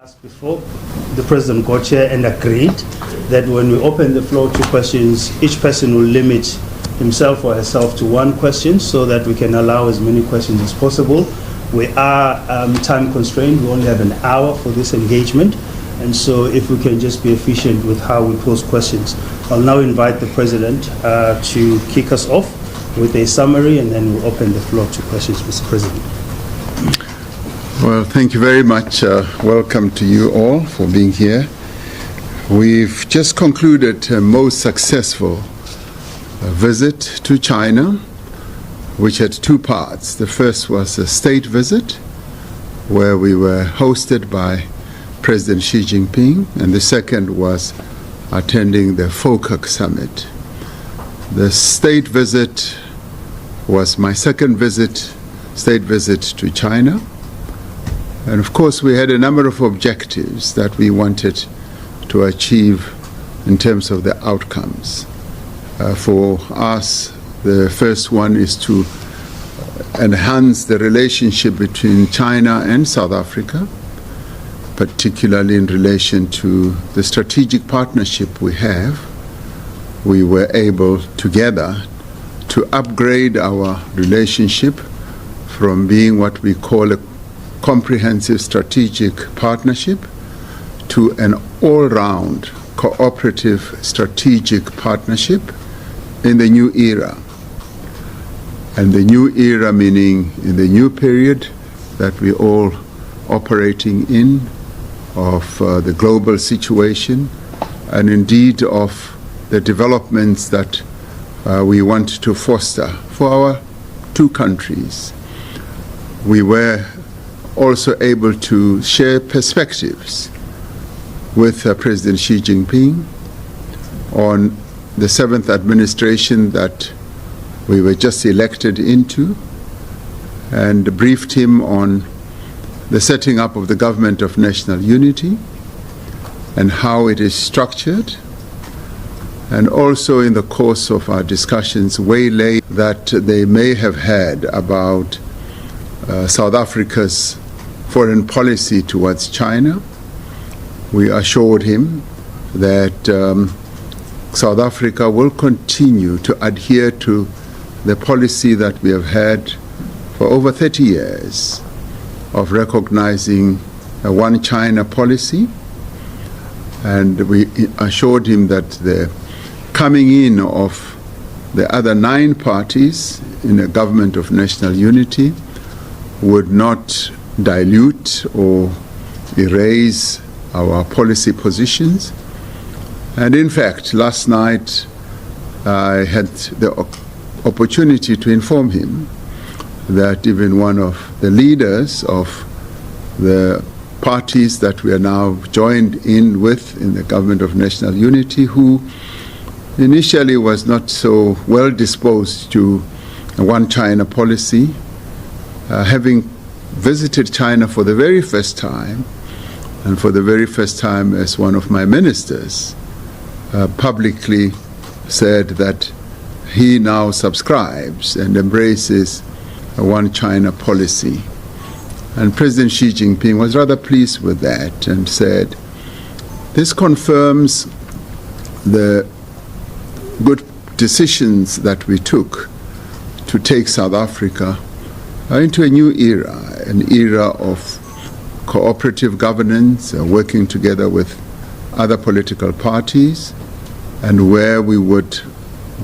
As before, the President got here and agreed that when we open the floor to questions, each person will limit himself or herself to one question so that we can allow as many questions as possible. We are time constrained. We only have an hour for this engagement. And so if we can just be efficient with how we pose questions. I'll now invite the President to kick us off with a summary, and then we'll open the floor to questions, Mr. President. Well, thank you very much. Welcome to you all for being here. We've just concluded a most successful visit to China, which had two parts. The first was a state visit, where we were hosted by President Xi Jinping, and the second was attending the FOCAC summit. The state visit was my second state visit to China. And of course, we had a number of objectives that we wanted to achieve in terms of the outcomes. For us, the first one is to enhance the relationship between China and South Africa, particularly in relation to the strategic partnership we have. We were able together to upgrade our relationship from being what we call a comprehensive strategic partnership to an all-round cooperative strategic partnership in the new era. And the new era meaning in the new period that we're all operating in, of the global situation, and indeed of the developments that we want to foster for our two countries. We were also able to share perspectives with President Xi Jinping on the 7th administration that we were just elected into, and briefed him on the setting up of the Government of National Unity and how it is structured, and also in the course of our discussions waylay that they may have had about South Africa's foreign policy towards China. We assured him that South Africa will continue to adhere to the policy that we have had for over 30 years of recognizing a one China policy. And we assured him that the coming in of the other 9 parties in a government of national unity would not dilute or erase our policy positions. And in fact, last night I had the opportunity to inform him that even one of the leaders of the parties that we are now joined in with in the Government of National Unity, who initially was not so well disposed to a one China policy, having visited China for the very first time, and for the very first time as one of my ministers, publicly said that he now subscribes and embraces a one China policy. And President Xi Jinping was rather pleased with that and said, this confirms the good decisions that we took to take South Africa into a new era, an era of cooperative governance, working together with other political parties, and where we would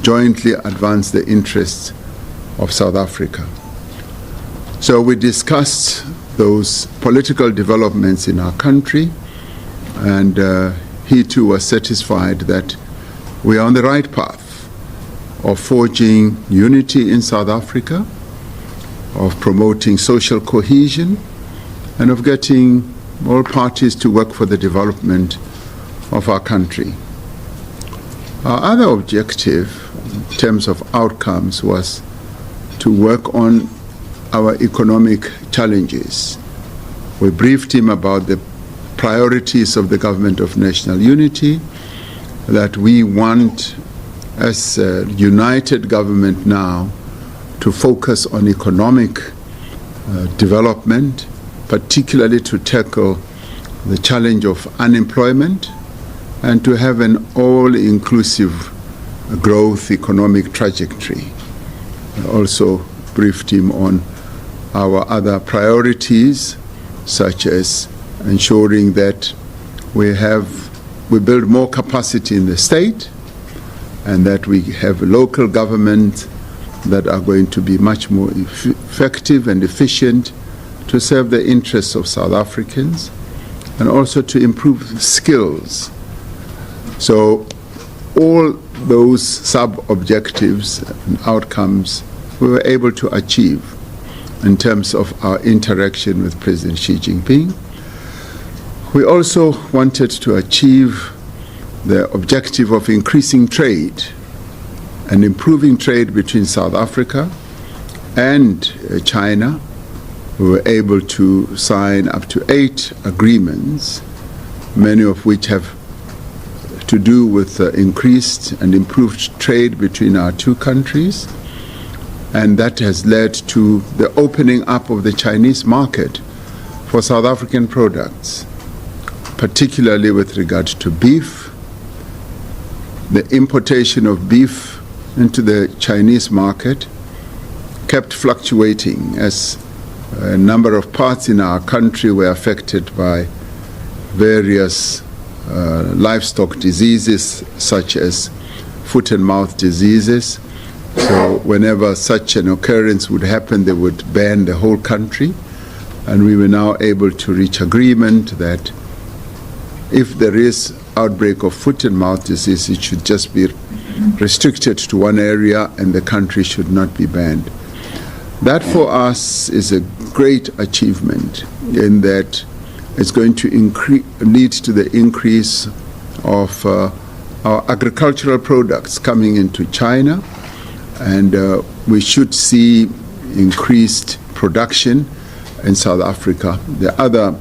jointly advance the interests of South Africa. So we discussed those political developments in our country, and he too was satisfied that we are on the right path of forging unity in South Africa, of promoting social cohesion, and of getting all parties to work for the development of our country. Our other objective in terms of outcomes was to work on our economic challenges. We briefed him about the priorities of the Government of National Unity, that we want, as a united government now, to focus on economic development, particularly to tackle the challenge of unemployment, and to have an all-inclusive growth economic trajectory. I also briefed him on our other priorities, such as ensuring that we build more capacity in the state, and that we have local government that are going to be much more effective and efficient to serve the interests of South Africans, and also to improve skills. So all those sub-objectives and outcomes we were able to achieve in terms of our interaction with President Xi Jinping. We also wanted to achieve the objective of increasing trade and improving trade between South Africa and China. We were able to sign up to 8 agreements, many of which have to do with increased and improved trade between our two countries. And that has led to the opening up of the Chinese market for South African products, particularly with regard to beef. The importation of beef into the Chinese market kept fluctuating as a number of parts in our country were affected by various livestock diseases, such as foot and mouth diseases. So whenever such an occurrence would happen, they would ban the whole country. And we were now able to reach agreement that if there is outbreak of foot and mouth disease, it should just be restricted to one area and the country should not be banned. That for us is a great achievement, in that it's going to lead to the increase of our agricultural products coming into China, and we should see increased production in South Africa. The other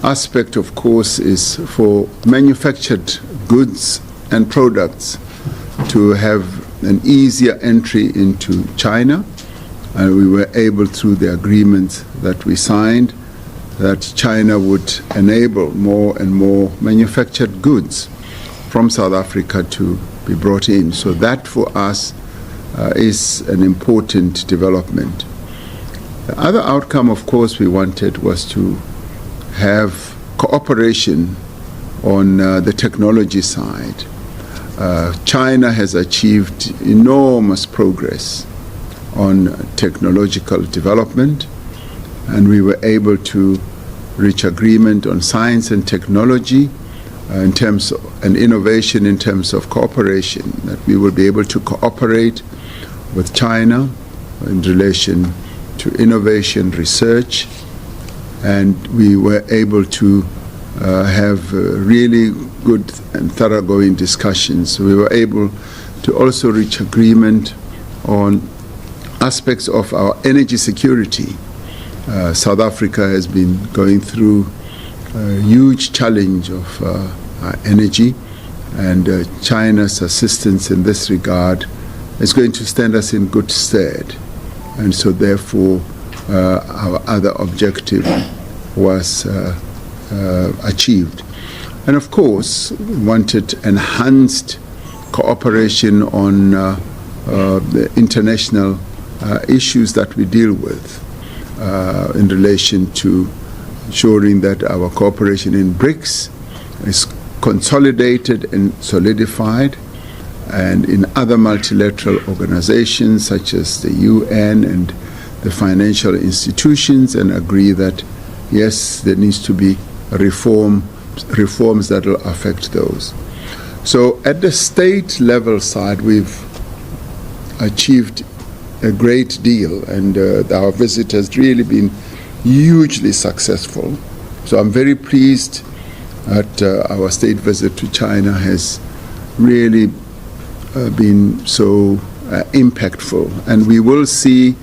aspect, of course, is for manufactured goods and products to have an easier entry into China. And we were able, through the agreement that we signed, that China would enable more and more manufactured goods from South Africa to be brought in. So that for us is an important development. The other outcome, of course, we wanted was to have cooperation on the technology side. China has achieved enormous progress on technological development, and we were able to reach agreement on science and technology in terms of, and innovation in terms of cooperation, that we will be able to cooperate with China in relation to innovation research, and we were able to have really good and thoroughgoing discussions. We were able to also reach agreement on aspects of our energy security. South Africa has been going through a huge challenge of energy, and China's assistance in this regard is going to stand us in good stead. And so therefore our other objective was achieved. And of course, we wanted enhanced cooperation on the international issues that we deal with in relation to ensuring that our cooperation in BRICS is consolidated and solidified, and in other multilateral organizations such as the UN and the financial institutions, and agree that yes, there needs to be reforms that will affect those. So at the state level side, we've achieved a great deal, and our visit has really been hugely successful. So I'm very pleased that our state visit to China has really been so impactful, and we will see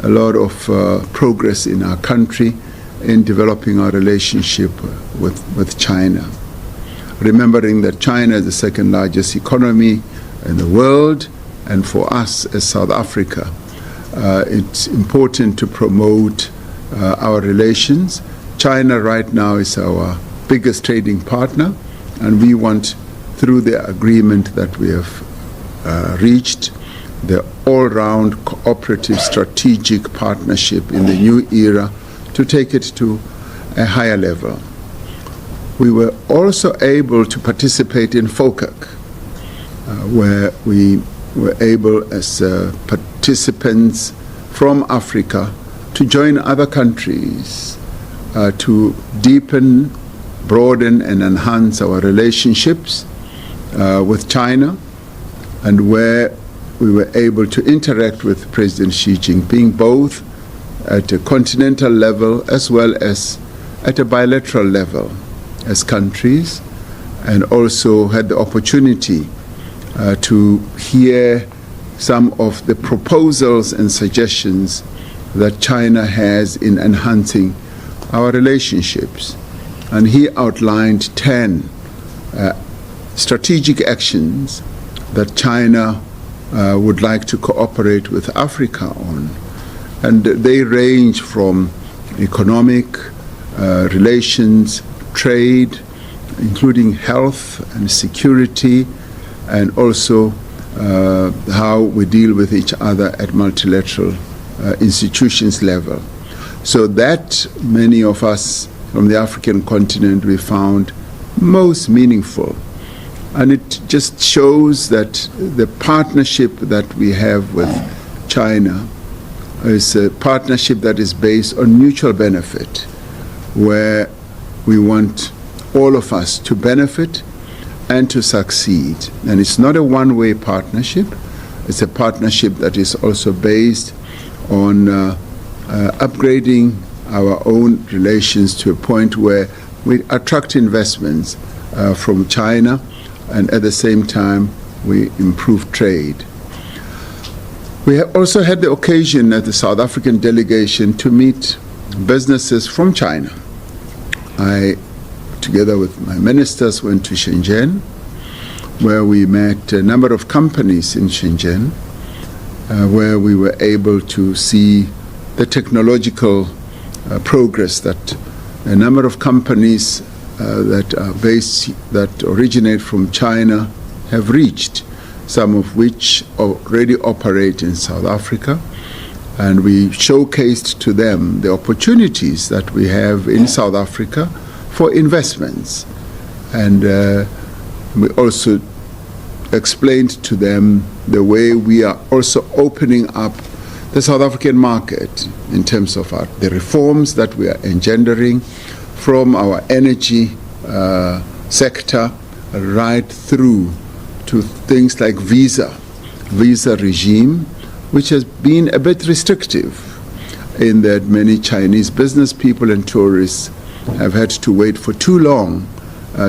a lot of progress in our country in developing our relationship with China. Remembering that China is the second largest economy in the world, and for us as South Africa, it's important to promote our relations. China right now is our biggest trading partner, and we want, through the agreement that we have reached, the all-round cooperative strategic partnership in the new era, to take it to a higher level. We were also able to participate in FOCAC, where we were able, as participants from Africa, to join other countries to deepen, broaden, and enhance our relationships with China, and where we were able to interact with President Xi Jinping, both at a continental level as well as at a bilateral level as countries, and also had the opportunity to hear some of the proposals and suggestions that China has in enhancing our relationships. And he outlined 10 strategic actions that China would like to cooperate with Africa on. And they range from economic relations, trade, including health and security, and also how we deal with each other at multilateral institutions level. So that many of us from the African continent we found most meaningful. And it just shows that the partnership that we have with China is a partnership that is based on mutual benefit, where we want all of us to benefit and to succeed. And it's not a one-way partnership. It's a partnership that is also based on upgrading our own relations to a point where we attract investments from China, and at the same time we improve trade. We have also had the occasion at the South African delegation to meet businesses from China. I, together with my ministers, went to Shenzhen, where we met a number of companies in Shenzhen, where we were able to see the technological progress that a number of companies that originate from China have reached, some of which already operate in South Africa. And we showcased to them the opportunities that we have in South Africa for investments. And we also explained to them the way we are also opening up the South African market in terms of the reforms that we are engendering from our energy sector right through to things like visa regime, which has been a bit restrictive in that many Chinese business people and tourists have had to wait for too long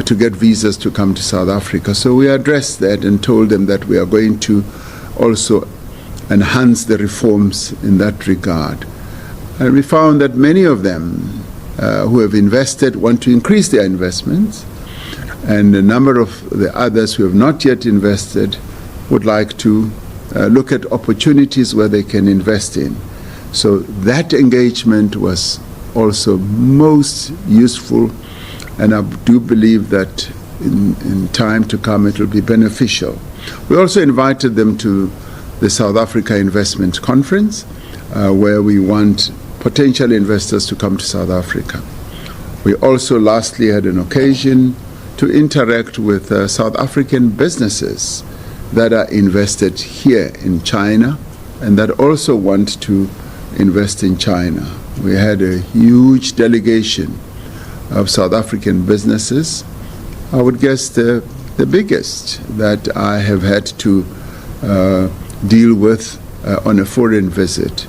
to get visas to come to South Africa. So we addressed that and told them that we are going to also enhance the reforms in that regard. And we found that many of them who have invested want to increase their investments, and a number of the others who have not yet invested would like to look at opportunities where they can invest in. So that engagement was also most useful, and I do believe that in time to come it will be beneficial. We also invited them to the South Africa Investment Conference, where we want potential investors to come to South Africa. We also lastly had an occasion to interact with South African businesses that are invested here in China and that also want to invest in China. We had a huge delegation of South African businesses. I would guess the biggest that I have had to deal with on a foreign visit.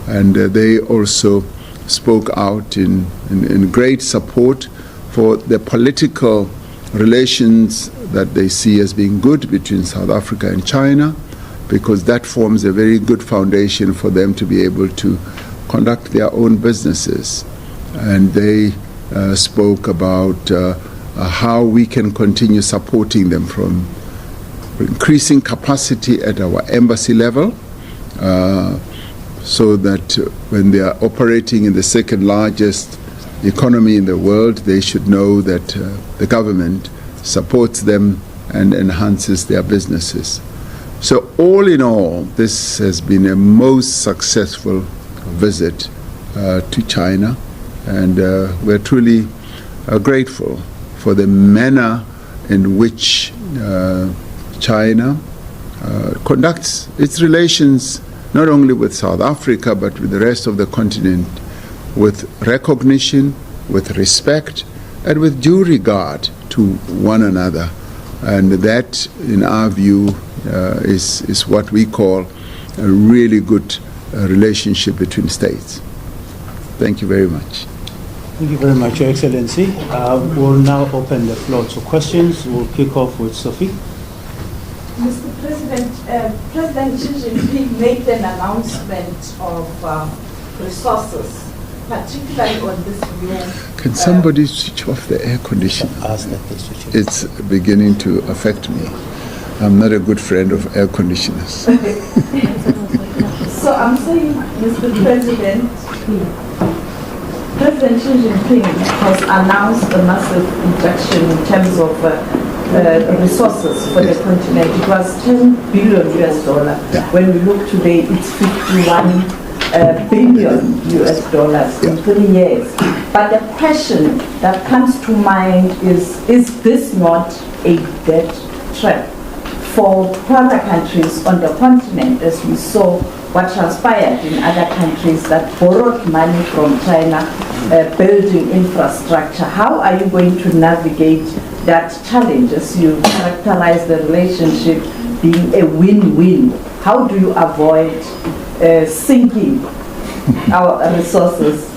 And they also spoke out in great support for the political relations that they see as being good between South Africa and China, because that forms a very good foundation for them to be able to conduct their own businesses. And they spoke about how we can continue supporting them, from increasing capacity at our embassy level, so that when they are operating in the second largest economy in the world, they should know that the government supports them and enhances their businesses. So all in all, this has been a most successful visit to China, and we're truly grateful for the manner in which China conducts its relations not only with South Africa but with the rest of the continent, with recognition, with respect, and with due regard to one another. And that, in our view, is what we call a really good relationship between states. Thank you very much. Thank you very much, Your Excellency. We'll now open the floor to questions. We'll kick off with Sophie. Mr. President, President Xi Jinping made an announcement of resources, particularly on this new... Can somebody switch off the air conditioner? Ask that they switch it. It's beginning to affect me. I'm not a good friend of air conditioners. So I'm saying, Mr. President, President Xi Jinping has announced a massive injection in terms of resources for the continent. It was $10 billion US dollar. Yeah. When we look today, it's 51 billion US dollars in 20 years. But the question that comes to mind is this not a debt trap for poorer countries on the continent, as we saw what transpired in other countries that borrowed money from China, building infrastructure? How are you going to navigate that challenge as you characterize the relationship being a win-win? How do you avoid sinking our resources?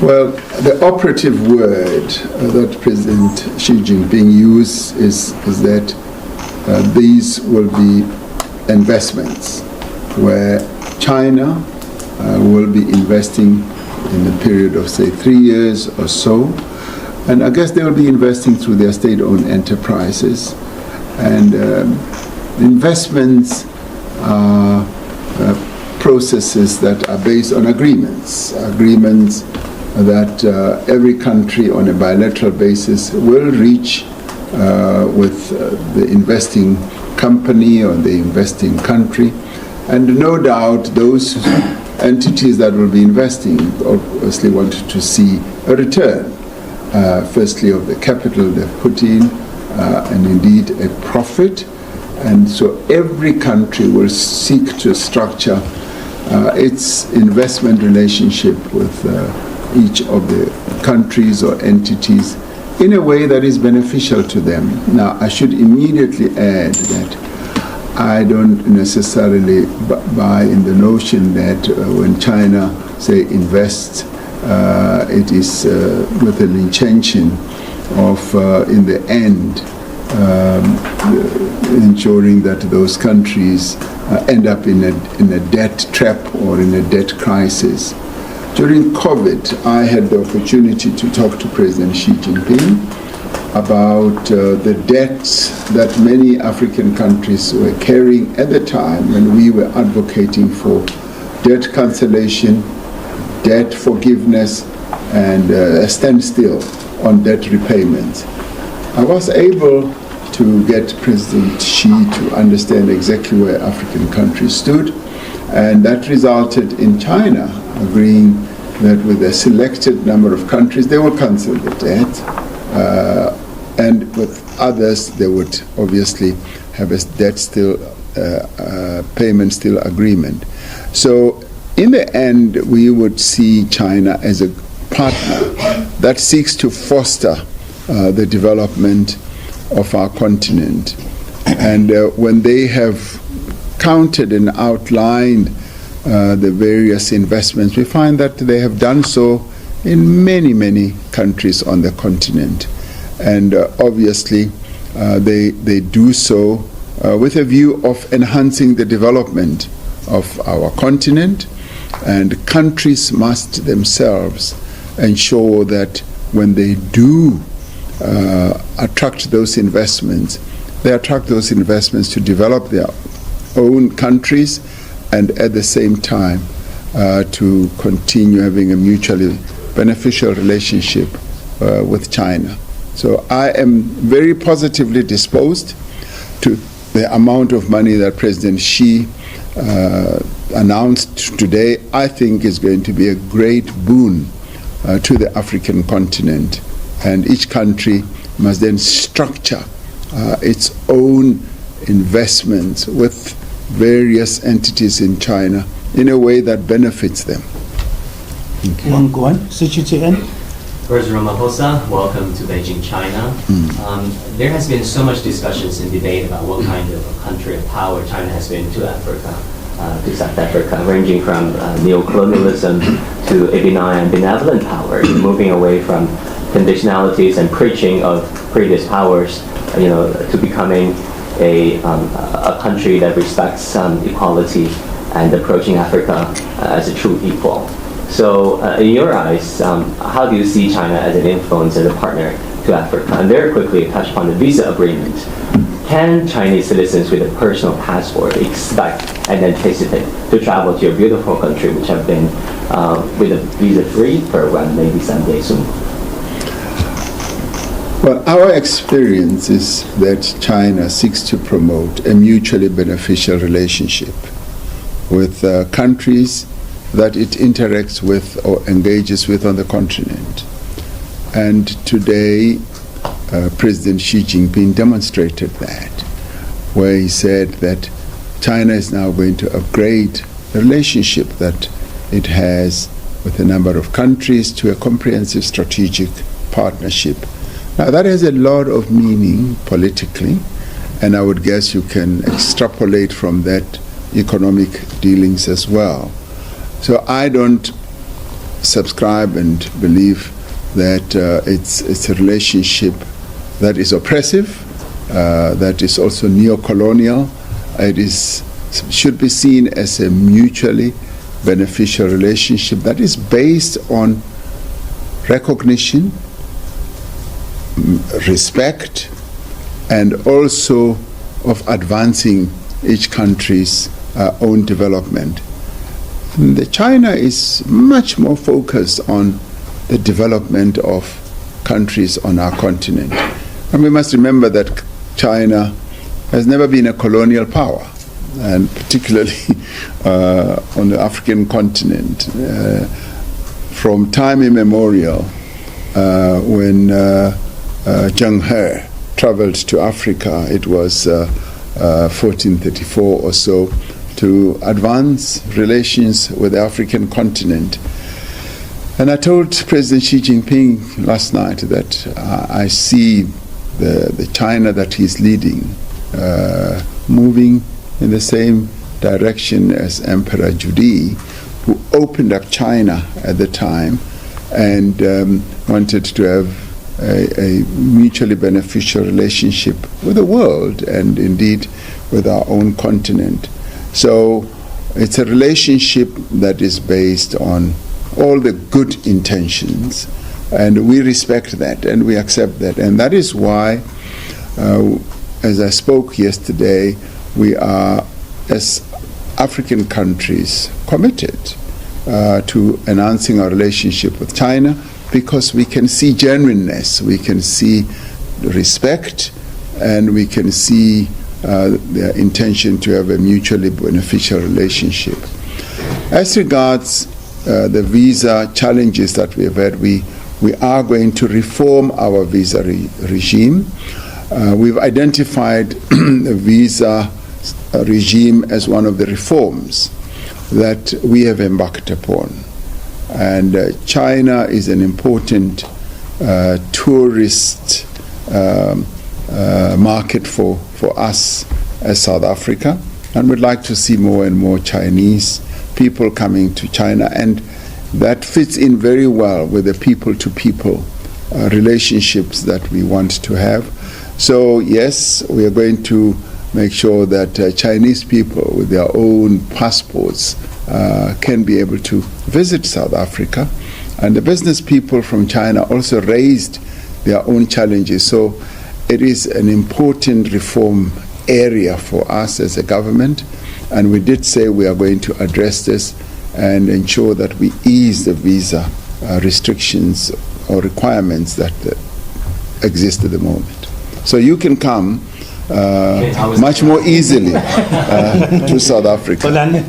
Well, the operative word that President Xi Jinping used is that these will be investments where China will be investing in a period of, say, 3 years or so. And I guess they will be investing through their state-owned enterprises. And investments are processes that are based on agreements that every country on a bilateral basis will reach with the investing company or the investing country. And no doubt those entities that will be investing obviously want to see a return, firstly of the capital they've put in, and indeed a profit. And so every country will seek to structure its investment relationship with each of the countries or entities in a way that is beneficial to them. Now, I should immediately add that I don't necessarily buy in the notion that when China, say, invests, it is with an intention of, in the end, ensuring that those countries end up in a debt trap or in a debt crisis. During COVID, I had the opportunity to talk to President Xi Jinping about the debts that many African countries were carrying at the time when we were advocating for debt cancellation, debt forgiveness, and a standstill on debt repayments. I was able to get President Xi to understand exactly where African countries stood, and that resulted in China agreeing that with a selected number of countries they will cancel the debt, and with others they would obviously have a debt still payment still agreement. So in the end we would see China as a partner that seeks to foster the development of our continent. And when they have counted and outlined the various investments, we find that they have done so in many, many countries on the continent. And obviously, they do so with a view of enhancing the development of our continent. And countries must themselves ensure that when they do attract those investments, they attract those investments to develop their own countries and at the same time to continue having a mutually beneficial relationship with China. So I am very positively disposed to the amount of money that President Xi announced today. I think is going to be a great boon to the African continent, and each country must then structure its own investments with various entities in China in a way that benefits them. Go on. CGTN. President Ramaphosa, welcome to Beijing, China. There has been so much discussions and debate about what kind of a country of power China has been to Africa, to South Africa, ranging from neocolonialism to a benign and benevolent power, moving away from conditionalities and preaching of previous powers, to becoming a country that respects equality and approaching Africa as a true equal. So, in your eyes, how do you see China as an influence and a partner to Africa? And very quickly, touch upon the visa agreement. Can Chinese citizens with a personal passport expect and anticipate to travel to your beautiful country, which have been with a visa-free program maybe someday soon? Well, our experience is that China seeks to promote a mutually beneficial relationship with countries that it interacts with or engages with on the continent. And today, President Xi Jinping demonstrated that, where he said that China is now going to upgrade the relationship that it has with a number of countries to a comprehensive strategic partnership. Now, that has a lot of meaning politically, and I would guess you can extrapolate from that economic dealings as well. So I don't subscribe and believe that it's a relationship that is oppressive, that is also neo-colonial. It should be seen as a mutually beneficial relationship that is based on recognition, respect, and also of advancing each country's own development. China is much more focused on the development of countries on our continent. And we must remember that China has never been a colonial power, and particularly on the African continent. From time immemorial, when Zheng He traveled to Africa, it was 1434 or so, to advance relations with the African continent. And I told President Xi Jinping last night that I see the China that he's leading moving in the same direction as Emperor Judi, who opened up China at the time and wanted to have a mutually beneficial relationship with the world and indeed with our own continent. So it's a relationship that is based on all the good intentions, and we respect that and we accept that. And that is why, as I spoke yesterday, we are, as African countries, committed to enhancing our relationship with China, because we can see genuineness, we can see respect, and we can see their intention to have a mutually beneficial relationship. As regards the visa challenges that we have had, we are going to reform our visa regime. We've identified the visa regime as one of the reforms that we have embarked upon. And China is an important tourist market for us as South Africa, and we'd like to see more and more Chinese people coming to China, and that fits in very well with the people-to-people relationships that we want to have. So yes, we are going to make sure that Chinese people with their own passports can be able to visit South Africa, and the business people from China also raised their own challenges. So it is an important reform area for us as a government, and we did say we are going to address this and ensure that we ease the visa restrictions or requirements that exist at the moment. So you can come much more easily to South Africa. Thank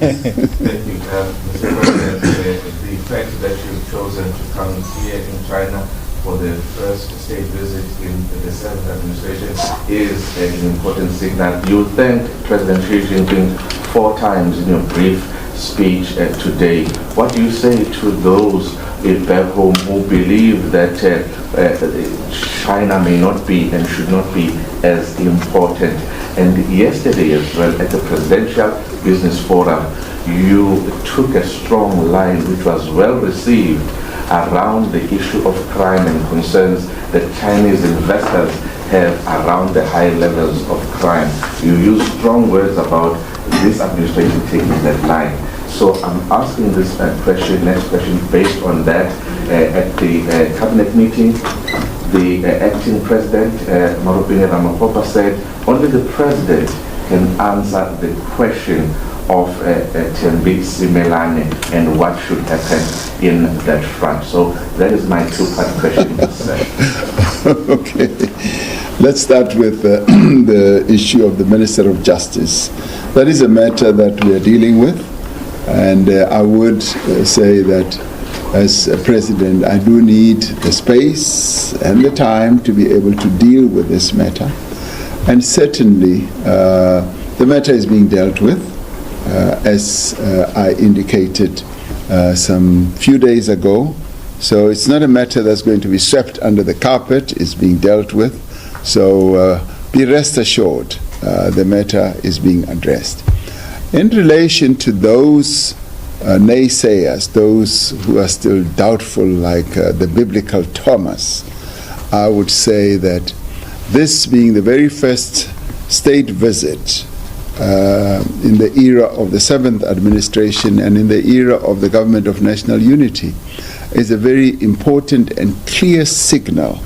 you, Mr. President. The fact that you've chosen to come here in China for the first state visit in the 7th administration is an important signal. You thanked President Xi Jinping 4 times in your brief speech today. What do you say to those back home who believe that China may not be and should not be as important? And yesterday as well at the Presidential Business Forum, you took a strong line which was well received around the issue of crime and concerns that Chinese investors have around the high levels of crime. You use strong words about this administration taking that line. So I'm asking this next question based on that. At the cabinet meeting, the acting president, Cyril Ramaphosa, said only the president can answer the question of Tembi Simelane and what should happen in that front. So that is my 2-part question. Okay. Let's start with the issue of the Minister of Justice. That is a matter that we are dealing with, and I would say that as a president, I do need the space and the time to be able to deal with this matter. And certainly, the matter is being dealt with, as I indicated some few days ago. So it's not a matter that's going to be swept under the carpet. It's being dealt with. So be rest assured, the matter is being addressed. In relation to those naysayers, those who are still doubtful, like the biblical Thomas, I would say that this being the very first state visit in the era of the 7th administration and in the era of the government of national unity is a very important and clear signal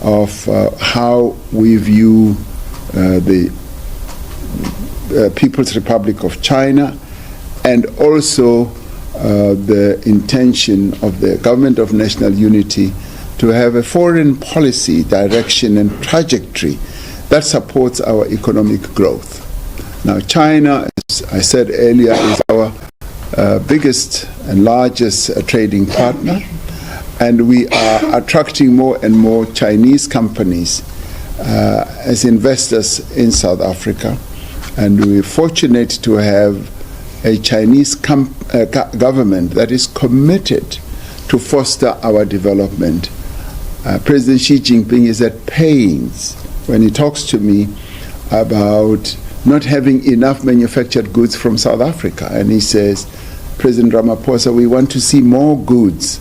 of how we view the People's Republic of China, and also the intention of the government of national unity to have a foreign policy direction and trajectory that supports our economic growth. Now, China, as I said earlier, is our biggest and largest trading partner, and we are attracting more and more Chinese companies as investors in South Africa, and we're fortunate to have a Chinese government that is committed to foster our development. President Xi Jinping is at pains when he talks to me about not having enough manufactured goods from South Africa. And he says, President Ramaphosa, we want to see more goods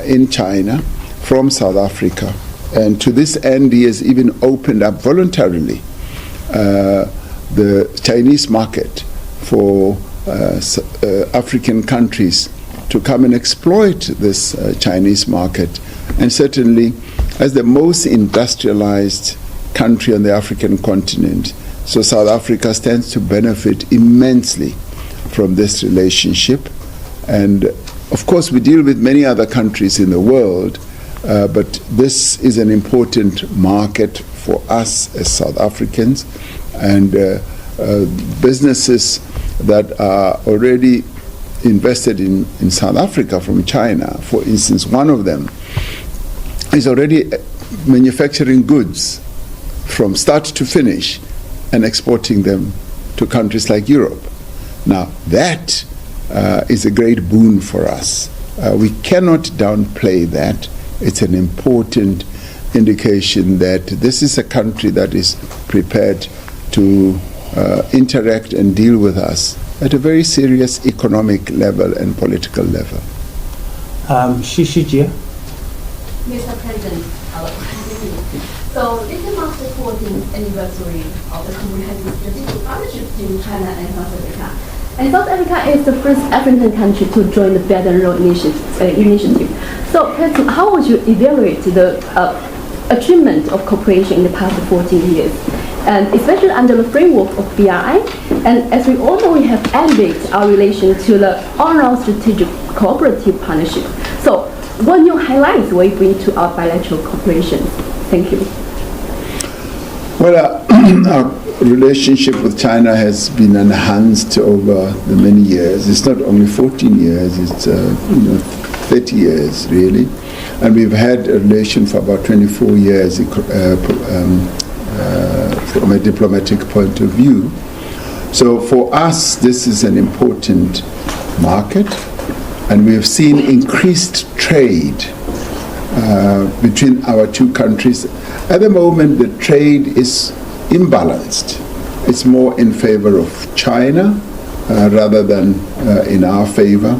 in China from South Africa. And to this end, he has even opened up voluntarily the Chinese market for African countries to come and exploit this Chinese market. And certainly, as the most industrialized country on the African continent, so South Africa stands to benefit immensely from this relationship. And of course, we deal with many other countries in the world, but this is an important market for us as South Africans. And businesses that are already invested in South Africa from China, for instance, one of them is already manufacturing goods from start to finish and exporting them to countries like Europe. Now, that is a great boon for us. We cannot downplay that. It's an important indication that this is a country that is prepared to interact and deal with us at a very serious economic level and political level. Shishijia. Mr. President, so this marks the 14th anniversary of the comprehensive strategic partnership between China and South Africa. And South Africa is the first African country to join the Bilateral initiative. So, President, how would you evaluate the achievement of cooperation in the past 14 years? and especially under the framework of BRI. And as we all know, we have ended our relation to the all-round strategic cooperative partnership. So what new highlights will you bring to our bilateral cooperation? Thank you. Well, our relationship with China has been enhanced over the many years. It's not only 14 years, it's 30 years really. And we've had a relation for about 24 years from a diplomatic point of view. So for us, this is an important market, and we have seen increased trade between our two countries. At the moment, the trade is imbalanced. It's more in favor of China rather than in our favor.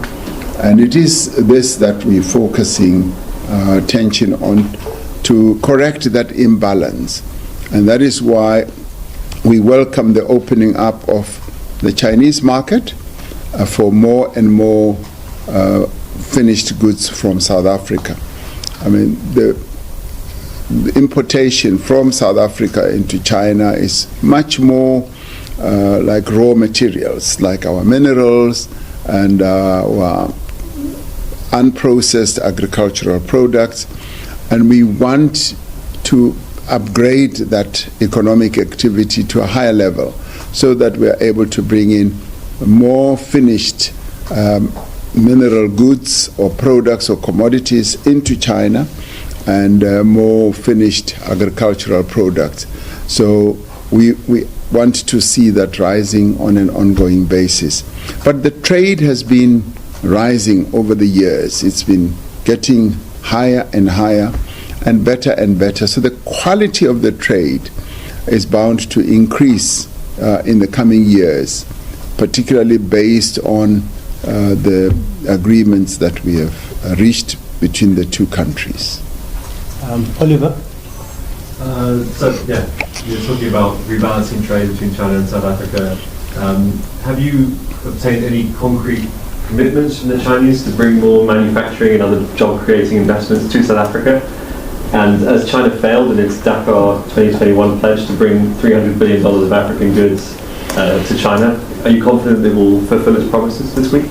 And it is this that we're focusing attention on to correct that imbalance. And that is why we welcome the opening up of the Chinese market for more and more finished goods from South Africa. I mean, the importation from South Africa into China is much more like raw materials, like our minerals and our unprocessed agricultural products. And we want to upgrade that economic activity to a higher level so that we are able to bring in more finished mineral goods or products or commodities into China and more finished agricultural products. So we want to see that rising on an ongoing basis. But the trade has been rising over the years. It's been getting higher and higher and better. So the quality of the trade is bound to increase in the coming years, particularly based on the agreements that we have reached between the two countries. Oliver? You're talking about rebalancing trade between China and South Africa. Have you obtained any concrete commitments from the Chinese to bring more manufacturing and other job-creating investments to South Africa? And as China failed in its Dakar 2021 pledge to bring $300 billion of African goods to China, are you confident it will fulfill its promises this week?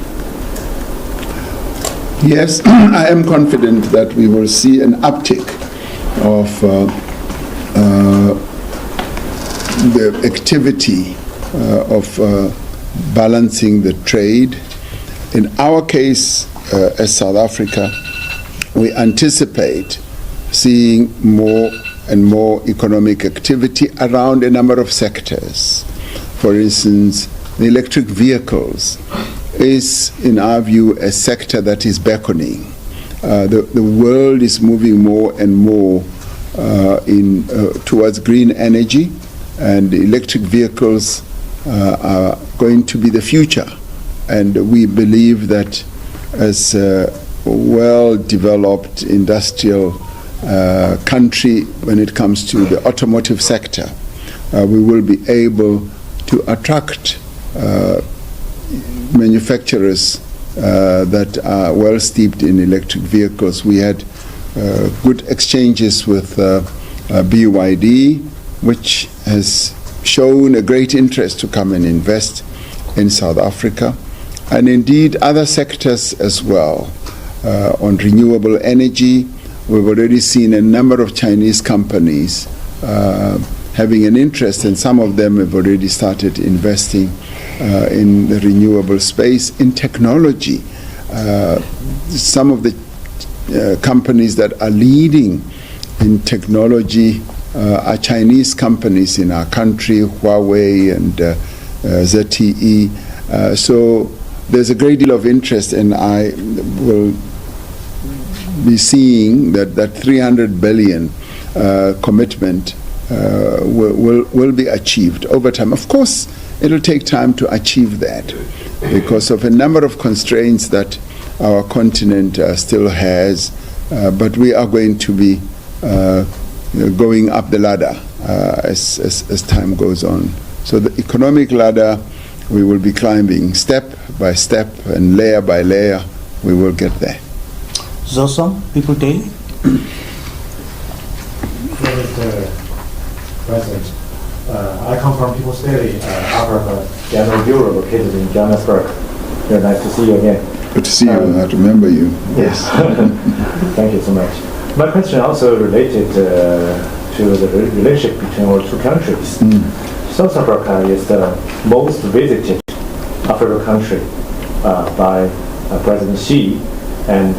Yes, I am confident that we will see an uptick of the activity of balancing the trade. In our case, as South Africa, we anticipate seeing more and more economic activity around a number of sectors. For instance, the electric vehicles is, in our view, a sector that is beckoning. The world is moving more and more towards green energy, and electric vehicles are going to be the future. And we believe that as a well-developed industrial country when it comes to the automotive sector, we will be able to attract manufacturers that are well steeped in electric vehicles. We had good exchanges with BYD, which has shown a great interest to come and invest in South Africa, and indeed other sectors as well. On renewable energy, we've already seen a number of Chinese companies having an interest, and some of them have already started investing in the renewable space. In technology, some of the companies that are leading in technology are Chinese companies in our country, Huawei and ZTE. So there's a great deal of interest, and I will be seeing that 300 billion commitment will be achieved over time. Of course, it'll take time to achieve that because of a number of constraints that our continent still has, but we are going to be going up the ladder as time goes on. So the economic ladder, we will be climbing step by step and layer by layer. We will get there. Zosom, People Daily. President, I come from People's Daily, Upper General Bureau located in Johannesburg. Very nice to see you again. Good to see you. I remember you. Yes. Thank you so much. My question also related to the relationship between our two countries. South Africa is the most visited African country by President Xi, and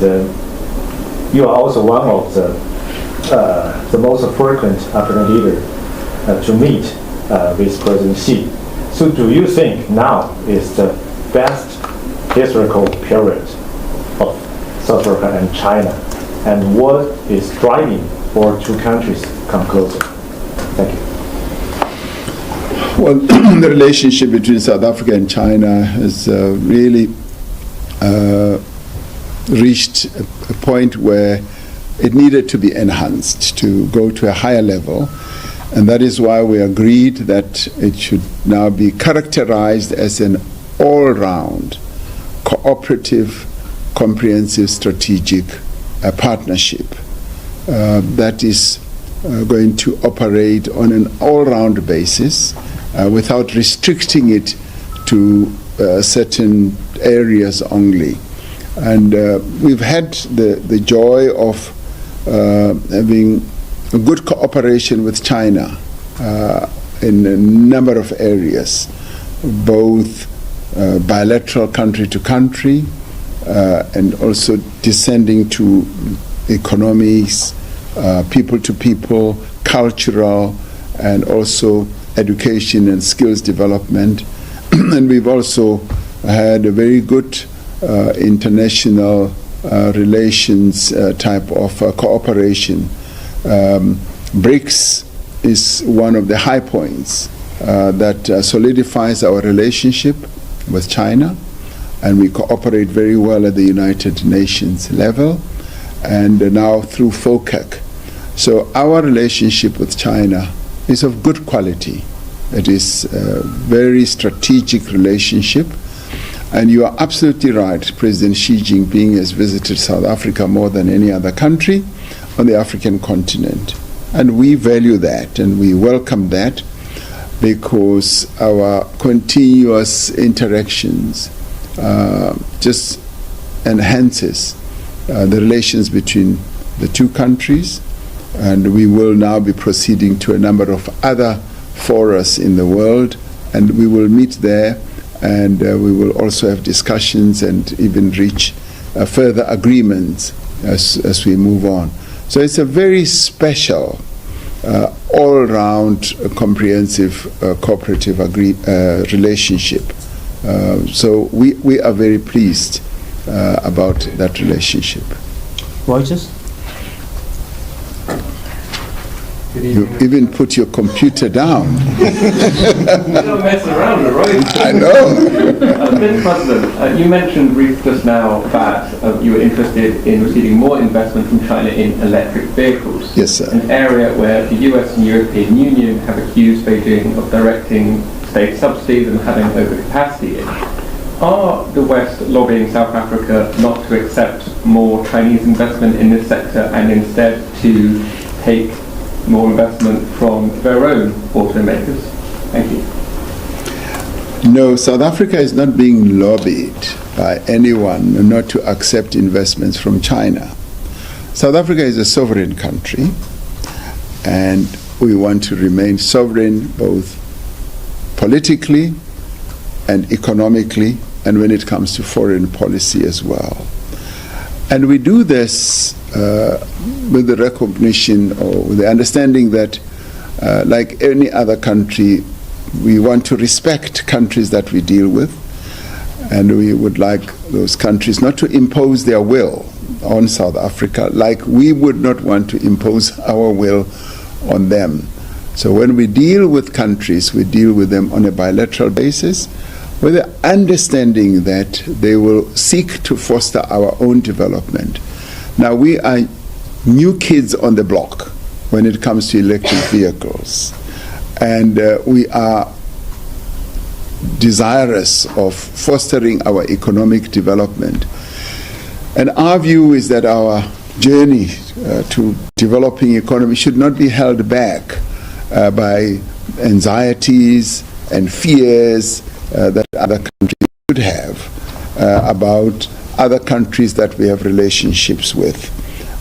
you are also one of the most frequent African leader to meet with President Xi. So do you think now is the best historical period of South Africa and China, and what is driving our two countries come closer? Thank you. Well, the relationship between South Africa and China has really reached a point where it needed to be enhanced, to go to a higher level. And that is why we agreed that it should now be characterized as an all-round, cooperative, comprehensive strategic partnership that is going to operate on an all-round basis without restricting it to certain areas only. And we've had the joy of having a good cooperation with China in a number of areas, both bilateral country to country and also descending to economies, people to people, cultural, and also education and skills development. And we've also had a very good international relations type of cooperation. BRICS is one of the high points that solidifies our relationship with China, and we cooperate very well at the United Nations level, and now through FOCAC. So our relationship with China is of good quality. It is a very strategic relationship. And you are absolutely right, President Xi Jinping has visited South Africa more than any other country on the African continent. And we value that and we welcome that, because our continuous interactions just enhances the relations between the two countries. And we will now be proceeding to a number of other forums in the world, and we will meet there. And we will also have discussions and even reach further agreements as we move on. So it's a very special, all-round, comprehensive, cooperative relationship. So we are very pleased about that relationship. Reuters? You even put your computer down. You don't mess around, right? I know. Mr. President, you mentioned just now that you were interested in receiving more investment from China in electric vehicles. Yes, sir. An area where the US and European Union have accused Beijing of directing state subsidies and having overcapacity in. Are the West lobbying South Africa not to accept more Chinese investment in this sector and instead to take more investment from their own automakers? Thank you. No, South Africa is not being lobbied by anyone not to accept investments from China. South Africa is a sovereign country, and we want to remain sovereign both politically and economically, and when it comes to foreign policy as well. And we do this with the recognition or with the understanding that, like any other country, we want to respect countries that we deal with, and we would like those countries not to impose their will on South Africa, like we would not want to impose our will on them. So when we deal with countries, we deal with them on a bilateral basis, with the understanding that they will seek to foster our own development. Now, we are new kids on the block when it comes to electric vehicles, and we are desirous of fostering our economic development. And our view is that our journey to developing economy should not be held back by anxieties and fears that other countries would have about other countries that we have relationships with.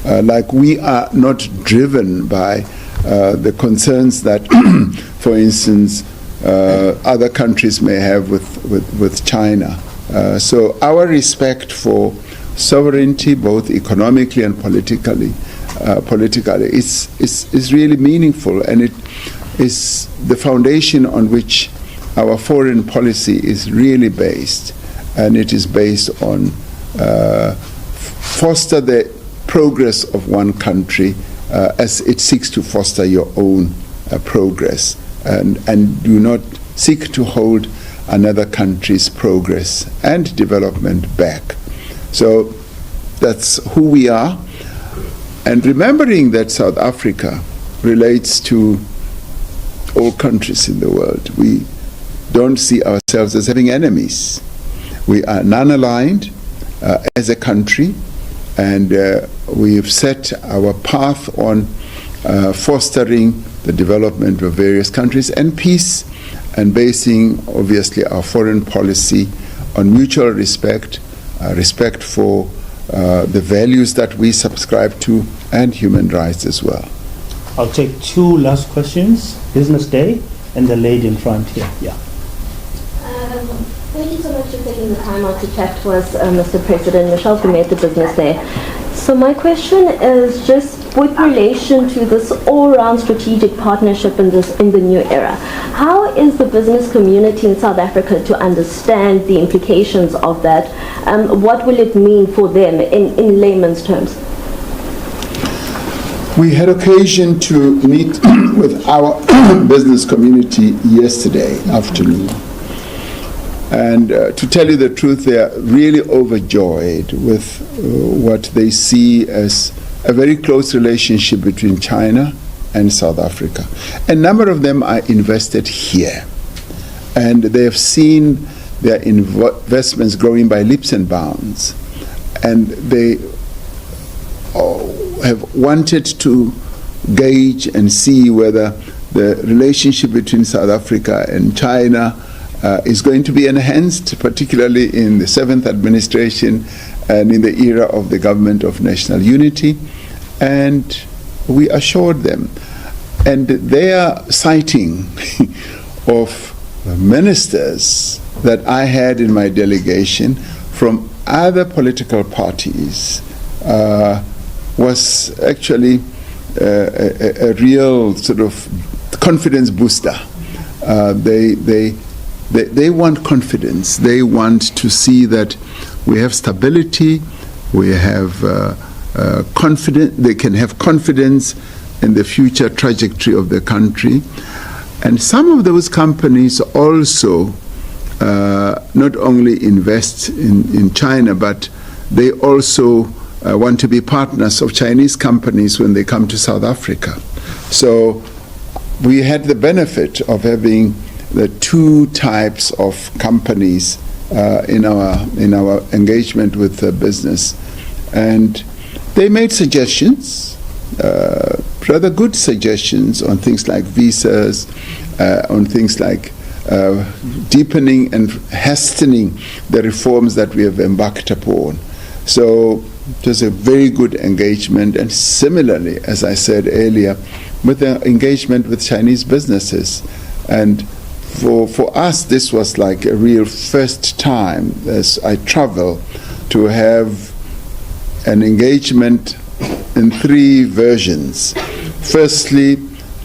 Like we are not driven by the concerns that, for instance, other countries may have with China. So our respect for sovereignty, both economically and politically, is really meaningful, and it is the foundation on which our foreign policy is really based, and it is based on foster the progress of one country as it seeks to foster your own progress, and do not seek to hold another country's progress and development back. So that's who we are. And remembering that South Africa relates to all countries in the world, we don't see ourselves as having enemies. We are non-aligned as a country, and we have set our path on fostering the development of various countries and peace, and basing, obviously, our foreign policy on mutual respect, respect for the values that we subscribe to, and human rights as well. I'll take two last questions. Business Day, and the lady in front here. Yeah. Thank you so much for taking the time out to chat to us, Mr. President. Michelle Gumete, Business Day. So my question is just with relation to this all-round strategic partnership in the new era. How is the business community in South Africa to understand the implications of that? What will it mean for them in layman's terms? We had occasion to meet with our business community yesterday afternoon. And to tell you the truth, they are really overjoyed with what they see as a very close relationship between China and South Africa. A number of them are invested here, and they have seen their investments growing by leaps and bounds, and they have wanted to gauge and see whether the relationship between South Africa and China is going to be enhanced, particularly in the 7th administration and in the era of the government of national unity. And we assured them. And their citing of ministers that I had in my delegation from other political parties was actually a real sort of confidence booster. They want confidence. They want to see that we have stability, we have confidence, they can have confidence in the future trajectory of the country. And some of those companies also not only invest in China, but they also want to be partners of Chinese companies when they come to South Africa. So we had the benefit of having the two types of companies in our engagement with business, and they made suggestions, rather good suggestions on things like visas, on things like deepening and hastening the reforms that we have embarked upon. So it was a very good engagement, and similarly, as I said earlier, with the engagement with Chinese businesses. And for us, this was like a real first time as I travel to have an engagement in three versions. Firstly,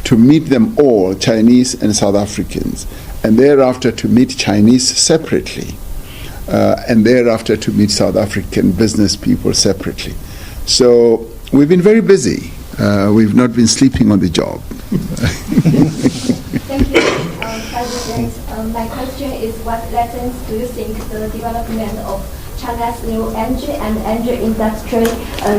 to meet them all, Chinese and South Africans, and thereafter to meet Chinese separately, and thereafter to meet South African business people separately. So we've been very busy. We've not been sleeping on the job. Thank you, President. My question is, what lessons do you think the development of China's new energy and energy industry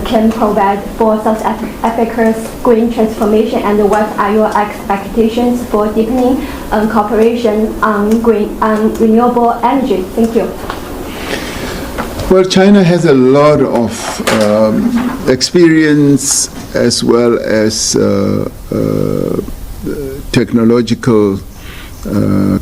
can provide for South Africa's green transformation, and what are your expectations for deepening cooperation on renewable energy? Thank you. Well, China has a lot of experience as well as technological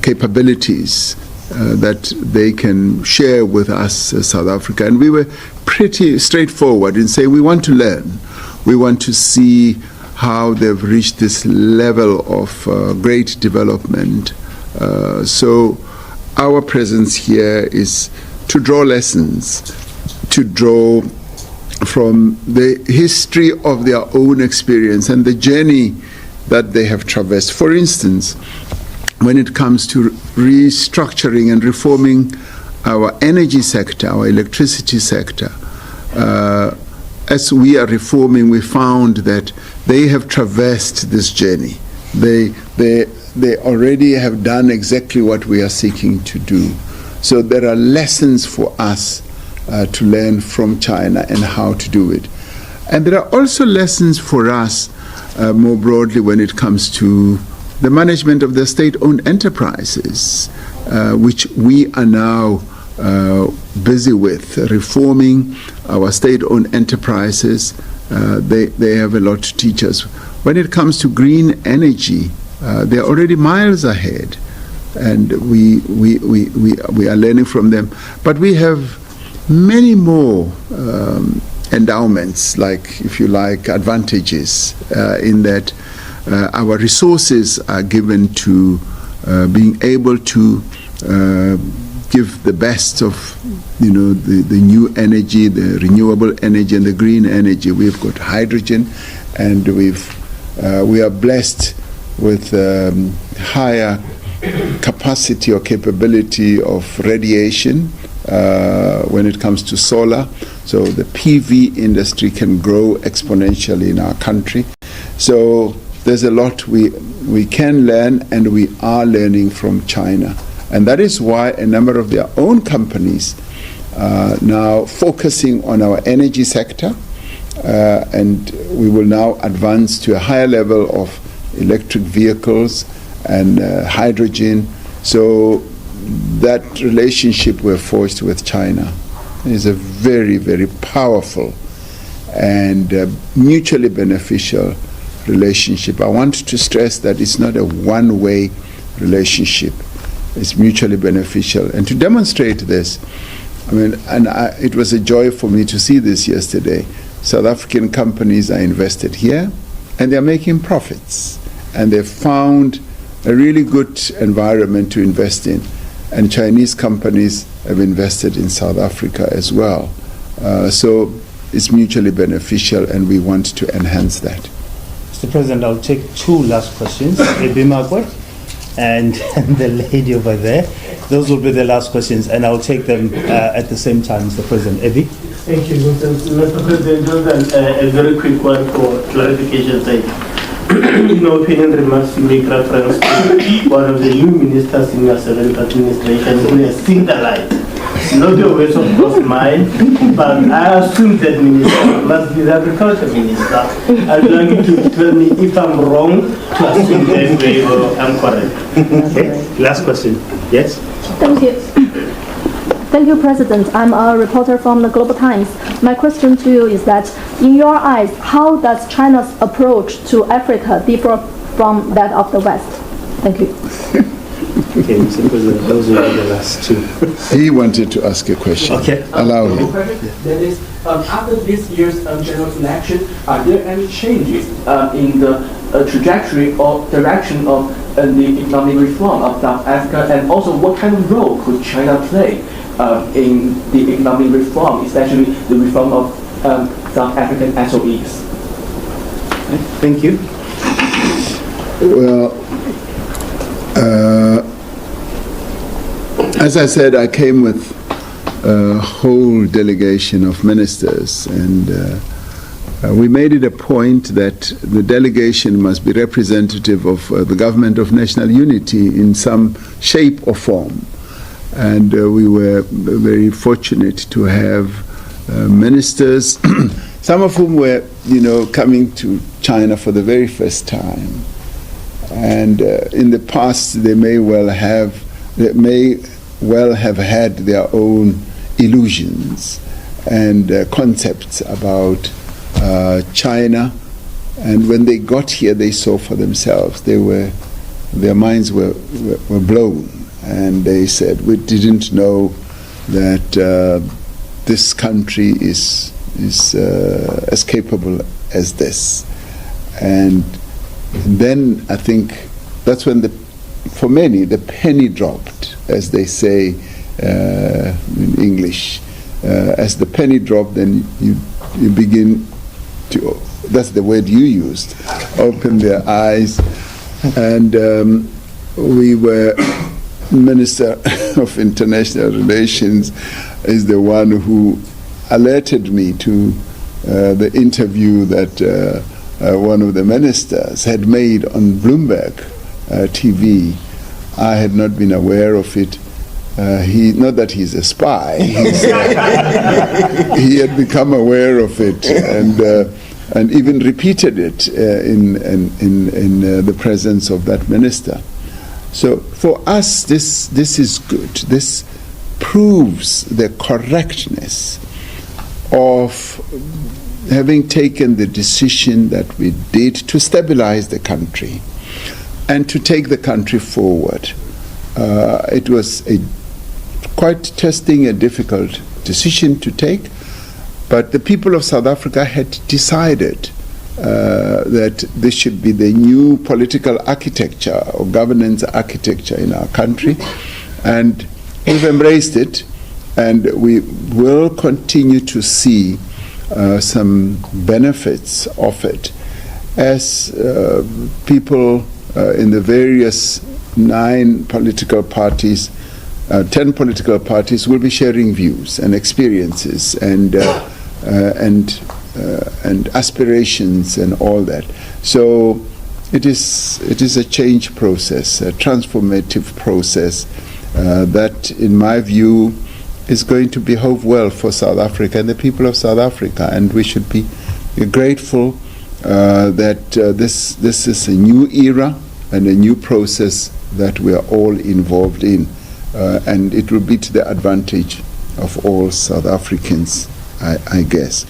capabilities that they can share with us, South Africa. And we were pretty straightforward in saying we want to learn. We want to see how they've reached this level of great development. So our presence here is to draw lessons, to draw from the history of their own experience and the journey that they have traversed. For instance, when it comes to restructuring and reforming our energy sector, our electricity sector, as we are reforming, we found that they have traversed this journey. They already have done exactly what we are seeking to do. So there are lessons for us to learn from China and how to do it. And there are also lessons for us more broadly when it comes to the management of the state-owned enterprises, which we are now busy with, reforming our state-owned enterprises. They have a lot to teach us. When it comes to green energy, they're already miles ahead, and we are learning from them. But we have many more endowments, like, if you like, advantages in that our resources are given to being able to give the best of, the new energy, the renewable energy, and the green energy. We've got hydrogen, and we are blessed with higher capacity or capability of radiation when it comes to solar. So the PV industry can grow exponentially in our country. So there's a lot we can learn, and we are learning from China. And that is why a number of their own companies are now focusing on our energy sector, and we will now advance to a higher level of electric vehicles and hydrogen. So that relationship we're forged with China is a very, very powerful and mutually beneficial relationship. I want to stress that it's not a one-way relationship. It's mutually beneficial. And to demonstrate this, it was a joy for me to see this yesterday. South African companies are invested here, and they're making profits. And they've found a really good environment to invest in. And Chinese companies have invested in South Africa as well. So it's mutually beneficial, and we want to enhance that. Mr. President, I'll take two last questions. Ebi Margaret and the lady over there. Those will be the last questions, and I'll take them at the same time, Mr. President. Ebi? Thank you, Mr. President. Just a very quick one for clarification's sake. In my opinion, remarks you make reference to one of the new ministers in your 7th administration who has seen the light. Not your words, of course, mine, but I assume that minister must be the agriculture minister. I'd like you to tell me if I'm wrong to assume that way or I'm correct. Okay. Last question. Yes? Thank you. Thank you, President. I'm a reporter from the Global Times. My question to you is that, in your eyes, how does China's approach to Africa differ from that of the West? Thank you. Okay, Mr. President, those will be the last two. He wanted to ask a question. Okay. Allow him. That is, after this year's general election, are there any changes in the trajectory or direction of the economic reform of South Africa, and also what kind of role could China play in the economic reform, especially the reform of South African SOEs? Thank you. Well, as I said, I came with a whole delegation of ministers, and we made it a point that the delegation must be representative of the government of national unity in some shape or form. And we were very fortunate to have ministers, some of whom were, coming to China for the very first time. And in the past, they may well have had their own illusions and concepts about China. And when they got here, they saw for themselves. They were their minds were blown, and they said, we didn't know that this country is as capable as this. And then I think that's when for many, the penny dropped, as they say in English. As the penny dropped, then you begin to, that's the word you used, open their eyes. And we were, Minister of International Relations is the one who alerted me to the interview that one of the ministers had made on Bloomberg TV. I had not been aware of it. Not that he's a spy. He had become aware of it and even repeated it in the presence of that minister. So for us, this is good. This proves the correctness of having taken the decision that we did to stabilize the country and to take the country forward. It was quite testing, a difficult decision to take, but the people of South Africa had decided that this should be the new political architecture or governance architecture in our country, and we've embraced it, and we will continue to see some benefits of it as people in the various 9 political parties, 10 political parties will be sharing views and experiences and aspirations and all that. So it is a change process, a transformative process that, in my view, is going to behove well for South Africa and the people of South Africa, and we should be grateful that this is a new era and a new process that we are all involved in, and it will be to the advantage of all South Africans, I guess.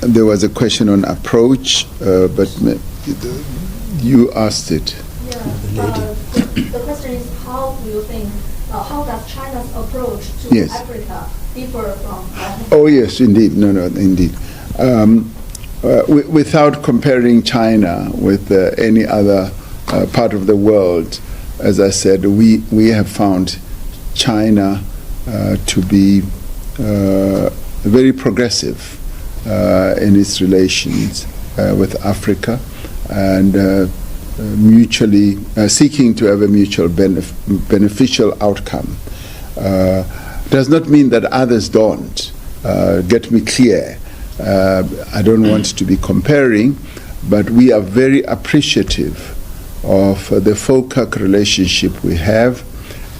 There was a question on approach, but you asked it. Yeah. The question is, how do you think, how does China's approach to Africa differ from? Oh yes, indeed. No, indeed. Without comparing China with any other part of the world, as I said, we have found China to be very progressive in its relations with Africa, and mutually seeking to have a mutual beneficial outcome. Does not mean that others don't. Get me clear. I don't want to be comparing, but we are very appreciative of the FOCAC relationship we have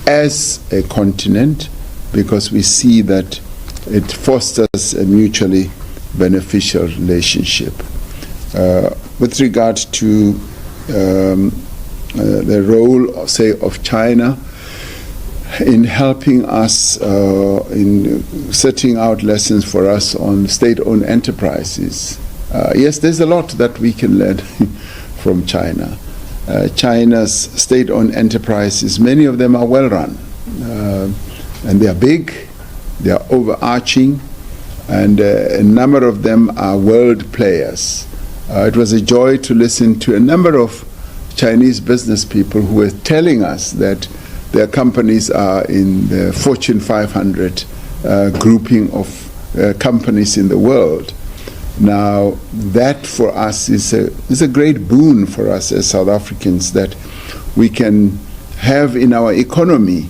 as a continent, because we see that it fosters a mutually beneficial relationship. With regard to the role, say, of China in helping us, in setting out lessons for us on state-owned enterprises. Yes, there's a lot that we can learn from China. China's state-owned enterprises, many of them are well-run, and they are big, they are overarching, and a number of them are world players. It was a joy to listen to a number of Chinese business people who were telling us that their companies are in the Fortune 500 grouping of companies in the world. Now, that for us is a great boon for us as South Africans, that we can have in our economy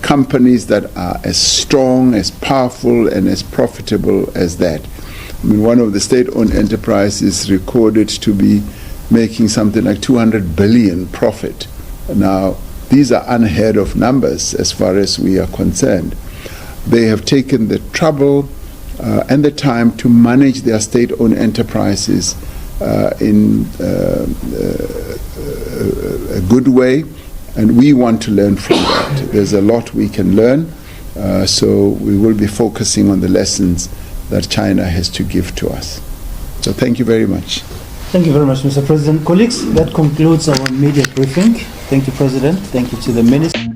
companies that are as strong, as powerful, and as profitable as that. I mean, one of the state-owned enterprises recorded to be making something like 200 billion profit. Now, these are unheard of numbers as far as we are concerned. They have taken the trouble and the time to manage their state-owned enterprises in a good way, and we want to learn from that. There's a lot we can learn, so we will be focusing on the lessons that China has to give to us. So thank you very much. Thank you very much, Mr. President. Colleagues, that concludes our media briefing. Thank you, President. Thank you to the Minister.